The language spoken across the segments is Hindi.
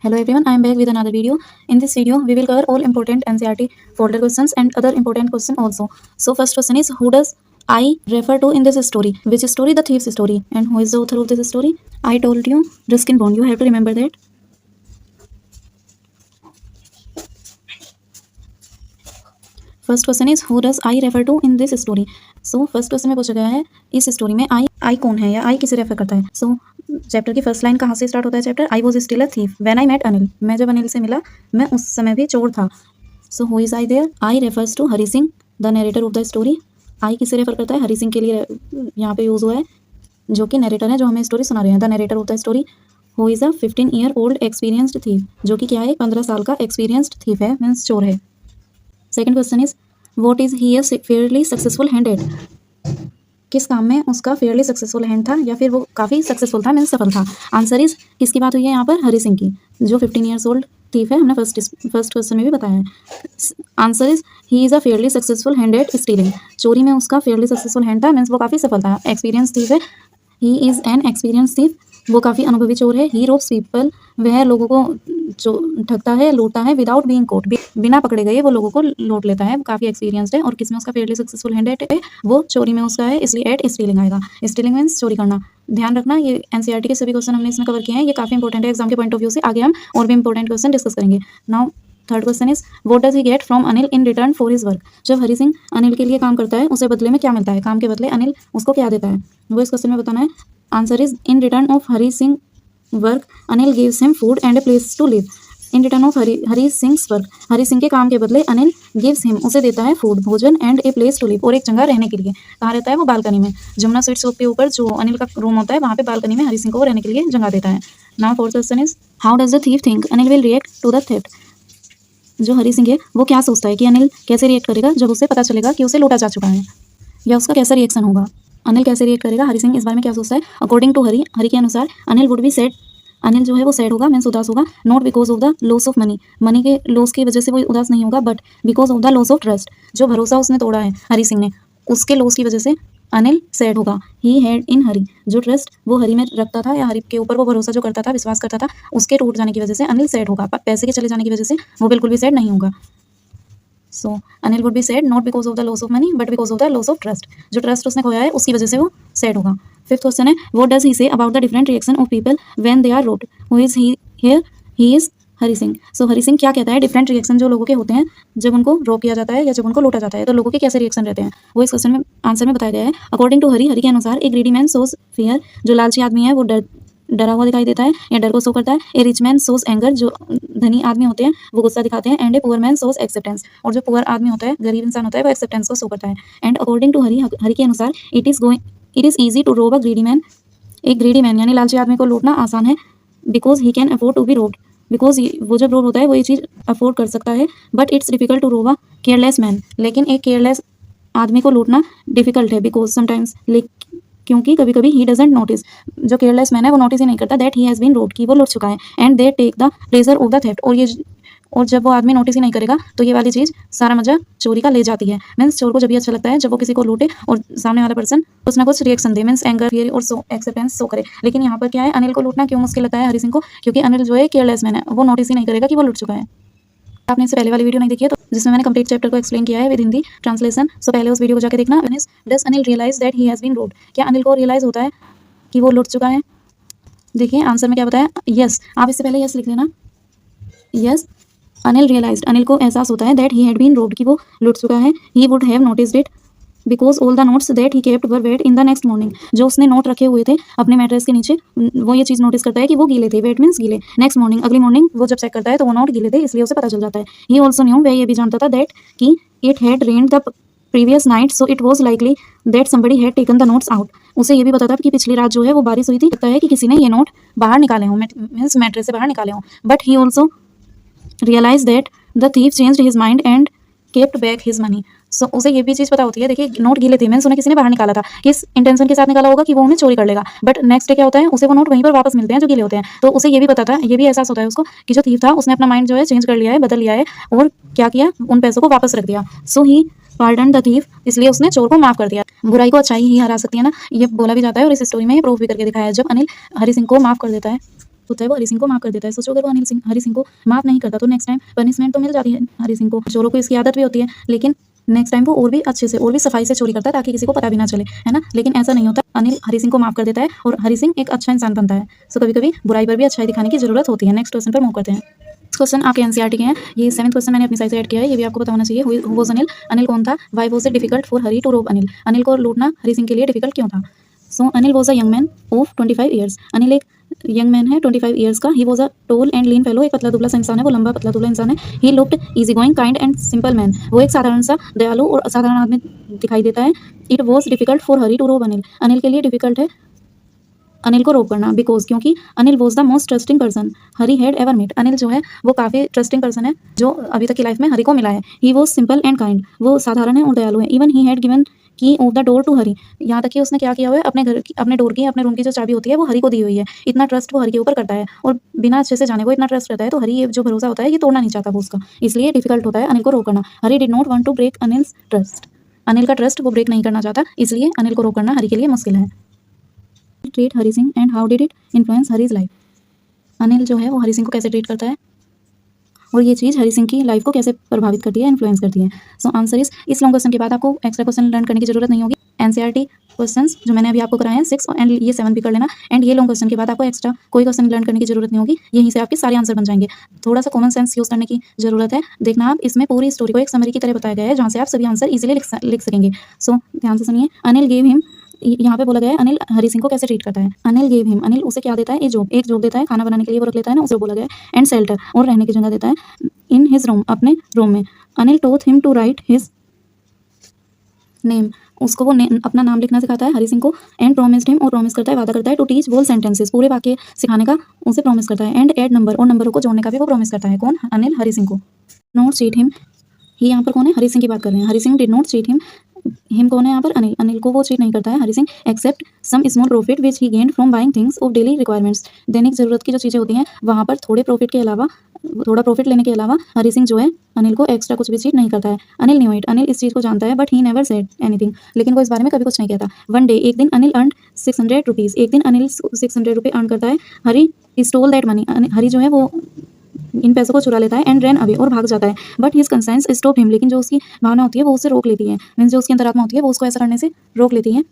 Hello everyone, I am back with another video. In this video, we will cover all important NCERT folder questions and other important questions also. So first question is, who does I refer to in this story? Which story? The thief's story. And who is the author of this story? I told you, Ruskin Bond. You have to remember that. First question is who does I refer to in this story. So first question में पूछा गया है इस स्टोरी में आई कौन है या आई किसे रेफर करता है. सो चैप्टर की फर्स्ट लाइन कहाँ से स्टार्ट होता है chapter. I was still a thief when I met Anil. मैं जब अनिल से मिला मैं उस समय भी चोर था. So who is I there. I refers to Hari Singh the narrator of the story. I किसे रेफर करता है. हरी सिंह के लिए यहाँ पे यूज हुआ है जो कि नरेटर है जो हमें स्टोरी सुना रहे हैं. The narrator of the story who is a 15-year-old experienced thief. जो कि क्या है 15 साल का एक्सपीरियंस्ड थीफ है मीन्स चोर है. Second question is what is he Fairlie successful hand eight. किस काम में उसका फेयरली सक्सेसफुल हैंड था या फिर वो काफ़ी सक्सेसफुल था मीन्स सफल था. आंसर इज किसकी बात हुई है यहाँ पर. हरी सिंह की जो 15 years old थीफ है. हमने फर्स्ट क्वेश्चन में भी बताया है. Answer is he is a fairly successful hand eight stealing. चोरी में उसका फेयरली सक्सेसफुल हैंड था मीन्स वो काफ़ी सफल था. एक्सपीरियंस थीफ है. He is an experience thief. वो काफ़ी अनुभवी चोर है. ही रोब्स पीपल. वह लोगों को ठगता है लूटता है विदाउट बीइंग कोट. बिना पकड़े गए वो लोगों को लूट लेता है. काफ़ी एक्सपीरियंस्ड है. और किसमें उसका फेयरली सक्सेसफुल हैंड है वो चोरी में उसका है इसलिए एट स्टीलिंग आएगा. स्टीलिंग मीन्स चोरी करना. ध्यान रखना ये एनसीईआरटी के सभी क्वेश्चन हमने इसमें कवर किए हैं. ये काफ़ी इंपॉर्टेंट है एग्जाम के पॉइंट ऑफ व्यू से. आगे हम और भी इंपॉर्टेंट क्वेश्चन डिस्कस करेंगे. Now third question is what does he get from Anil in return for his work. जब हरी सिंह अनिल के लिए काम करता है उसे बदले में क्या मिलता है. काम के बदले अनिल उसको क्या देता है वो इस क्वेश्चन में बताना है. Answer is in return of Hari Singh work Anil gives him food and a place to live. In return of Hari Singh's work Hari Singh के काम के बदले अनिल गिव्स हिम उसे देता है फूड भोजन and a place to live और एक जगह रहने के लिए. कहाँ रहता है वो बालकनी में. जमुना स्वीट शॉप के ऊपर जो अनिल का रूम होता है वहाँ पे बालकनी में हरी सिंह को रहने के लिए जगह देता है. Now fourth question is how does the thief think Anil will react to the theft. जो हरी सिंह है वो क्या सोचता है कि अनिल कैसे रिएक्ट करेगा जब उसे पता चलेगा कि उसे लूटा जा चुका है या उसका कैसा रिएक्शन होगा. अनिल कैसे रिएक्ट करेगा. हरी सिंह इस बारे में क्या सोचता है. अकॉर्डिंग टू हरी के अनुसार Anil would be sad. Anil जो है वो सैड होगा मीन्स उदास होगा. Not because of the loss of money के लॉस की वजह से वो उदास नहीं होगा but because of the loss of trust. जो भरोसा उसने तोड़ा है हरी सिंह ने उसके लॉस की वजह से अनिल सैड होगा. ही हैड इन हरी. जो ट्रस्ट वो हरी में रखता था या हरी के ऊपर वो भरोसा जो करता था विश्वास करता था उसके टूट जाने की वजह से अनिल सैड होगा. पैसे के चले जाने की वजह से वो बिल्कुल भी सैड नहीं होगा. So Anil would be sad not because of the loss of money but because of the loss of trust. जो ट्रस्ट उसने खोया है उसकी वजह से वो सैड होगा. फिफ्थ क्वेश्चन है what does he say about the different reaction of people when they are robbed. Who is he here. He is Hari Singh. So Hari Singh क्या कहता है डिफरेंट रिएक्शन जो लोगों के होते हैं जब उनको रोक किया जाता है या जब उनको लूटा जाता है तो लोगों के कैसे रिएक्शन रहते हैं वो इस क्वेश्चन में आंसर में बताया गया है. अकॉर्डिंग टू हरी के अनुसार एक ग्रीडी मैन सोज फियर. जो लालची आदमी है वो डरा हुआ दिखाई देता है या डर को शो करता है. ए रिच मैन सोज एंगर. जो धनी आदमी होते हैं वो गुस्सा दिखाते हैं. And a poor man shows acceptance. और जो पुअर आदमी होता है गरीब इंसान होता है वो एक्सेप्टेंस को शो करता है. एंड अकॉर्डिंग टू हरी के अनुसार it is easy to rob a greedy man. एक ग्रीडी मैन यानी लालची आदमी को लूटना आसान है because he can afford to be robbed. Because वो जब रोब होता है वो ये चीज़ अफोर्ड कर सकता है. But it's difficult to rob a careless man. लेकिन एक केयरलेस आदमी को लूटना डिफिकल्ट है बिकॉज समटाइम्स क्योंकि कभी कभी ही डजेंट नोटिस. जो केयरलेस मैन है वो नोटिस ही नहीं करता that he has been robbed कि वो लूट चुका है. And they take the pleasure of the theft. और जब वो आदमी नोटिस ही नहीं करेगा तो ये वाली चीज़ सारा मजा चोरी का ले जाती है. मीन्स चोर को जब भी अच्छा लगता है जब वो किसी को लूटे और सामने वाला पर्सन कुछ ना कुछ रिएक्शन दे मीन्स एंगर फियर और एक्सेप्टेंस शो करे. लेकिन यहाँ पर क्या है अनिल को लूटना क्यों मुश्किल लगता है हरी सिंह को. क्योंकि अनिल जो है केयरलेस मैन है वो नोटिस ही नहीं करेगा कि वो लूट चुका है. आपने इससे पहले वाली वीडियो नहीं देखी है तो जिसमें मैंने कंप्लीट चैप्टर को एक्सप्लेन किया है विद हिंदी ट्रांसलेशन. सो पहले उस वीडियो को जाकर देखना. Does Anil realise that he has been robbed. क्या अनिल को रियलाइज होता है कि वो लूट चुका है. देखिए आंसर में क्या बताया. यस. आप इससे पहले यस लिख लेना. Yes Anil realised. अनिल को एहसास होता है that he had been robbed कि वो लूट चुका है. He would have noticed it because all the notes that he kept were wet in the next morning. जो उसने नोट रखे हुए थे अपने मैट्रेस के नीचे वो ये चीज़ नोटिस करता है कि वो गीले थे. वेट मीन्स गीले. नेक्स्ट मॉर्निंग अगली मॉर्निंग वो जब चेक करता है तो वो नोट गीले थे इसलिए उसे पता चल जाता है. He also new. वह ये भी जानता था दैट कि it had rained the previous night so it was likely that somebody had taken the notes out. उसे ये भी पता था कि पिछली रात जो है वो बारिश हुई थी. लगता है कि किसी ने ये नोट बाहर निकाले हों मीन्स मैट्रेस से बाहर निकाले हों. But he also realise that the thief changed his mind and kept back his money. So उसे ये भी चीज़ पता होती है. देखिए नोट गीले थे मीन्स उन्हें किसी ने बाहर निकाला था. किस इंटेंशन के साथ निकाला होगा कि वो उन्हें चोरी कर लेगा. बट नेक्स्ट डे क्या होता है उसे वो नोट वहीं पर वापस मिलते हैं जो गीले होते हैं. तो उसे ये भी पता था ये भी एहसास होता है उसको कि जो थीफ था उसने अपना माइंड जो है चेंज कर लिया है बदल लिया है और क्या किया उन पैसों को वापस रख दिया. सो ही पार्डन द थीफ. इसलिए उसने चोर को माफ़ कर दिया. बुराई को अच्छाई ही हरा सकती है ना. ये बोला भी जाता है और इस स्टोरी में ये प्रूफ भी करके दिखाया है जब अनिल हरी सिंह को माफ़ कर देता है होता है वो हरी सिंह को माफ कर देता है। सोचो अगर वो हरी सिंह को माफ नहीं करता तो नेक्स्ट टाइम पनिशमेंट तो मिल जाती है हरी सिंह को। चोरों को इसकी आदत भी होती है, लेकिन नेक्स्ट टाइम वो और भी अच्छे से और भी सफाई से चोरी करता है ताकि किसी को पता भी ना चले, है ना। लेकिन ऐसा नहीं होता, अनिल हरी सिंह को माफ कर देता है और हरी सिंह एक अच्छा इंसान बनता है। सो कभी कभी बुराई पर भी अच्छाई दिखाने की जरूरत होती है। नेक्स्ट क्वेश्चन पर मूव करते हैं। क्वेश्चन आपके एनसीईआरटी के हैं। ये 7th क्वेश्चन मैंने अपनी साइड से ऐड किया है, ये भी आपको पता होना चाहिए। Who was Anil? अनिल कौन था? Why was it difficult for Hari to rob Anil? Anil को लूटना हरी सिंह के लिए डिफिकल्ट क्यों था? So Anil was a young man of 25 years. Anil एक यंग मैन है 25 ईयर्स का। He was a tall and lean fellow, एक पतला दुबला सा इंसान है, वो लंबा पतला दुबला इंसान है। He looked easy going kind and simple man, वो एक साधारण सा दयालु और असाधारण आदमी दिखाई देता है। It was difficult for Hari to rob Anil, Anil के लिए डिफिकल्ट है अनिल को रोक करना, बिकॉज क्योंकि Anil was the most trusting person Hari had ever meet. Anil जो है वो काफ़ी ट्रस्टिंग पर्सन है जो अभी तक की लाइफ में हरी को मिला है। He was simple and kind, वो साधारण है और दयालु है। इवन ही हैड गिवन की ऑफ द डोर टू हरी, यहाँ तक कि उसने क्या किया हुआ है, अपने घर की, अपने डोर की, अपने रूम की जो चाबी होती है वो हरी को दी हुई है। इतना ट्रस्ट वो हरी के ऊपर करता है और बिना अच्छे से जाने को इतना ट्रस्ट करता है, तो हरी ये जो भरोसा होता है ये तोड़ना नहीं चाहता वो उसका, इसलिए डिफिकल्ट होता है अनिल को रोक करना। Hari did not want to break Anil's trust, Anil का ट्रस्ट वो ब्रेक नहीं करना चाहता, इसलिए अनिल को रोक करना हरी के लिए मुश्किल है। Treat Hari Singh and how did it influence Hari's life? Anil जो है वो हरी सिंह को कैसे ट्रीट करता है और ये चीज़ हरी सिंह की लाइफ को कैसे प्रभावित करती है, इन्फ्लुएंस करती है। सो आंसर इस लॉन्ग क्वेश्चन के बाद आपको एक्स्ट्रा क्वेश्चन लर्न करने की जरूरत नहीं होगी। एनसीईआरटी क्वेश्चंस जो मैंने अभी आपको कराए हैं 6 एंड ये 7 भी कर लेना। एंड ये लॉन्ग क्वेश्चन के बाद आपको एक्स्ट्रा कोई क्वेश्चन लर्न करने की जरूरत नहीं होगी, यहीं से आपके सारे आंसर बन जाएंगे। थोड़ा सा कॉमन सेंस यूज करने की जरूरत है। देखना आप, इसमें पूरी स्टोरी को एक समरी की तरह बताया गया है जहाँ से आप सभी आंसर इजीली लिख सकेंगे। सो ध्यान से सुनिए। अनिल गेव हिम, यहाँ पे बोला गया है अनिल हरी सिंह को कैसे ट्रीट करता है। अनिल गेव हिम, अनिल उसे क्या देता है, एक जॉब देता है, खाना बनाने के लिए वो रख लेता है ना, उसे बोला गया है। एंड शेल्टर, और रहने की जगह देता है। इन हिज रूम, अपने रूम में। Anil taught him to write his name, उसको वो अपना नाम लिखना सिखाता है हरी सिंह को। एंड प्रोमिस्ड हिम, और प्रॉमिस करता है, वादा करता है, टू टीच होल सेंटेंसेस, पूरे वाक्य सिखाने का उसे प्रॉमिस करता है। एंड ऐड नंबर, और नंबरों को जोड़ने का भी वो प्रॉमिस करता है। कौन? अनिल हरी सिंह को। नॉट चीट हिम, ये यहाँ पर कौन है? हरी सिंह की बात कर रहे हैं। Hari Singh did not cheat him, him कौन है यहाँ पर? अनिल, अनिल को वो चीट नहीं करता है Hari Singh, except some small profit which he gained from buying things of daily requirements, दैनिक जरूरत की जो चीज़ें होती हैं वहाँ पर थोड़ा प्रॉफिट लेने के अलावा हरी सिंह जो है अनिल को एक्स्ट्रा कुछ भी चीट नहीं करता है। अनिल न्यू इट, अनिल इस चीज़ को जानता है, but he never said anything, लेकिन वो इस बारे में कभी कुछ नहीं कहता। वन डे, एक दिन, अनिल अर्न 600 रुपीज़, एक दिन अनिल 600 रुपये अर्न करता है। हरी स्टोल दैट मनी, हरी जो है वो इन पैसों को चुरा लेता है। एंड रन अवे, और भाग जाता है। But his conscience stop him, लेकिन जो उसकी भावना होती है वो उसे रोक लेती है, मीन्स जो उसकी अंतरात्मा होती है वो उसको ऐसा करने से रोक लेती है।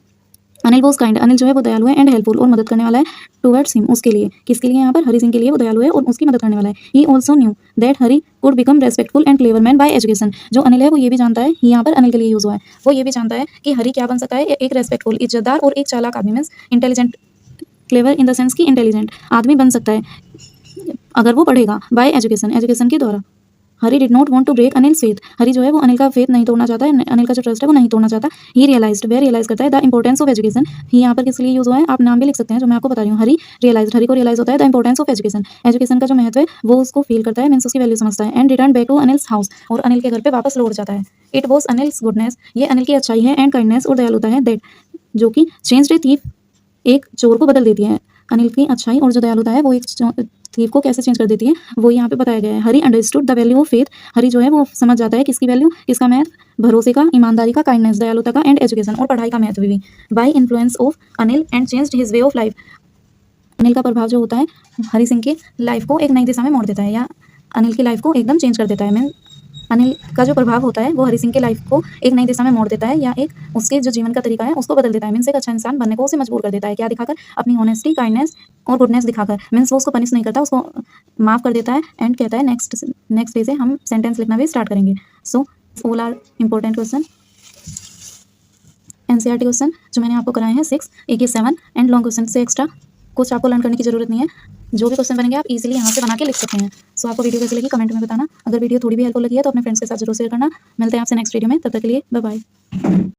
अनिल वॉज काइंड, अनिल जो है वो दयालु है। एंड हेल्पफुल, और मदद करने वाला है। टुवर्ड्स हिम, उसके लिए, किसके लिए यहाँ पर? हरी सिंह के लिए वो दयालु है और उसकी मदद करने वाला है। He also knew that Hari could become respectful and clever man bye education, जो अनिल है वो ये भी जानता है, यहाँ पर अनिल के लिए यूज हुआ है, वो ये भी जानता है कि हरी क्या बन सकता है, एक रेस्पेक्टफुल, इज्जतदार और एक चालाक आदमी, means intelligent, clever in the sense की इंटेलिजेंट आदमी बन सकता है अगर वो पढ़ेगा, बाय एजुकेशन, एजुकेशन के द्वारा। Hari did not want to break Anil's faith, Hari जो है वो अनिल का फेथ नहीं तोड़ना चाहता है, अनिल का जो ट्रस्ट है वो नहीं तोड़ना चाहता। ही रियलाइज्ड, वे रियलाइज करता है, द इंपॉर्टेंस ऑफ एजुकेशन, ही यहाँ पर किसके लिए यूज हुआ है, आप नाम भी लिख सकते हैं जो मैं आपको बता रही हूँ। हरी रियलाइज्ड, हरी को रियलाइज होता है the importance of education, education का जो महत्व है वो उसको फील करता है, मीन्स उसकी वैल्यू समझता है। And return back to Anil's house, और अनिल के घर पे वापस लौट जाता है। इट वॉज अनिल्स गुडनेस, ये अनिल की अच्छाई है। एंड काइंडनेस, और दयालुता है, दैट जो कि चेंज्ड ए थीफ, एक चोर को बदल देती है। अनिल की अच्छाई और जो दयालुता है वो एक थीफ को कैसे चेंज कर देती है वो यहाँ पे बताया गया है। Hari understood the value of faith, Hari जो है वो समझ जाता है किसकी वैल्यू, किसका महत्व, भरोसे का, ईमानदारी का, काइंडनेस, दयालुता का, एंड एजुकेशन, और पढ़ाई का महत्व भी। By influence of Anil and changed his way of life, Anil का प्रभाव जो होता है हरी सिंह की लाइफ को एक नई दिशा में मोड़ देता है, या अनिल की लाइफ को एकदम चेंज कर देता है। मीन अनिल का जो प्रभाव होता है वो हरी सिंह की लाइफ को एक नई दिशा में मोड़ देता है, या एक उसके जो जीवन का तरीका है उसको बदल देता है। मीन्स एक अच्छा इंसान बनने को उसे मजबूर कर देता है। क्या दिखाकर? अपनी ऑनेस्टी, काइंडनेस और गुडनेस दिखाकर। मीन्स वो उसको पनिश नहीं करता, उसको माफ कर देता है। एंड कहता है नेक्स्ट डे से हम सेंटेंस लिखना भी स्टार्ट करेंगे। So all are important question, NCERT question जो मैंने आपको कराए हैं 6, एक ये 7 एंड लॉन्ग क्वेश्चन से एक्स्ट्रा कुछ आपको लर्न करने की जरूरत नहीं है। जो भी क्वेश्चन बनेंगे आप इजीली यहाँ से बना के लिख सकते हैं। सो आपको वीडियो कैसी लगी कमेंट में बताना। अगर वीडियो थोड़ी भी हेल्पफुल लगी है तो अपने फ्रेंड्स के साथ जरूर शेयर करना। मिलते हैं आपसे नेक्स्ट वीडियो में, तब तक के लिए बाय बाय।